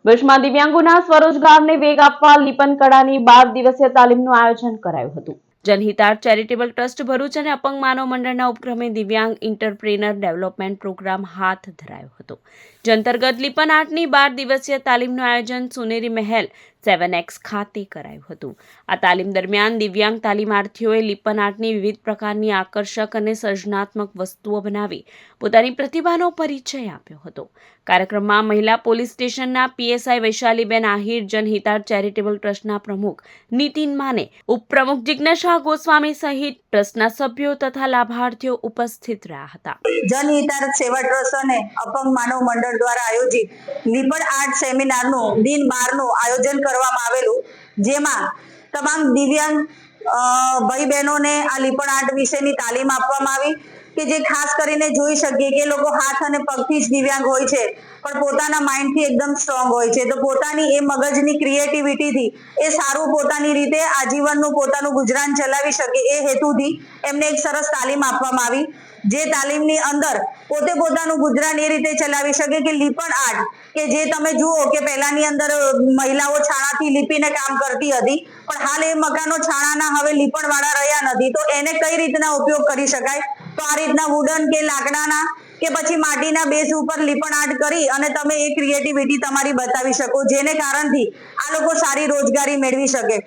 ભુજમાં દિવ્યાંગોના સ્વરોજગારને વેગ આપવા લીપન કળાની 12 દિવસીય તાલીમનું આયોજન કરાયું હતું। જનહિતાર્થ ચેરિટેબલ ટ્રસ્ટ ભરૂચ અને અપંગ માનવ મંડળના ઉપક્રમે દિવ્યાંગ એન્ટરપ્રેનર ડેવલપમેન્ટ પ્રોગ્રામ હાથ ધરાયો હતો। જે અંતર્ગત લીપન આર્ટની 12 દિવસીય તાલીમનું આયોજન સોનેરી મહેલ 7X ખાતે કરાયું હતું। આ તાલીમ દરમિયાન દિવ્યાંગ તાલીમાર્થીઓએ લીપન આર્ટની વિવિધ પ્રકારની આકર્ષક અને સર્જનાત્મક વસ્તુઓ બનાવી પોતાની પ્રતિભાનો પરિચય આપ્યો હતો। કાર્યક્રમમાં મહિલા પોલીસ સ્ટેશનના PSI વૈશાલીબેન આહિર, જનહિતાર્થ ચેરિટેબલ ટ્રસ્ટના પ્રમુખ નીતિન માને, ઉપપ્રમુખ જિજ્ઞેશા ગોસ્વામી સહિત ટ્રસ્ટના સભ્યો તથા લાભાર્થીઓ ઉપસ્થિત રહ્યા હતા। જનહિતાર્થ સેવા ટ્રસ્ટ અને અપંગ માનવ મંડળ દ્વારા આયોજિત લીપન આર્ટ સેમિનારનું દિન 12નું આયોજન કરવામાં આવેલું, જેમાં તમામ દિવ્યાંગ ભાઈ બહેનોને આ લીપન આર્ટ વિશેની તાલીમ આપવામાં આવી કે જે ખાસ કરીને જોઈ શકીએ કે લોકો હાથ અને પગથી જ દિવ્યાંગ હોય છે પણ પોતાના માઇન્ડથી એકદમ સ્ટ્રોંગ હોય છે, તો પોતાની એ મગજની ક્રિએટિવિટીથી એ સારું પોતાની રીતે આજીવનનું પોતાનું ગુજરાન ચલાવી શકે એ હેતુથી એમને એક સરસ તાલીમ આપવામાં આવી। જે તાલીમની અંદર પોતે પોતાનું ગુજરાન એ રીતે ચલાવી શકે કે લીપન આર્ટ કે જે તમે જુઓ કે પહેલાની અંદર મહિલાઓ છાણાથી લીપીને કામ કરતી હતી, પણ હાલ એ મકાનો છાણાના હવે લીપણ વાળા રહ્યા નથી, તો એને કઈ રીતના ઉપયોગ કરી શકાય, તો આ રીતના વુડન કે લાકડાના કે પછી માટીના બેઝ ઉપર લીપણ આર્ટ કરી અને તમે એ ક્રિએટિવિટી તમારી બતાવી શકો, જેને કારણથી આ લોકો સારી રોજગારી મેળવી શકે।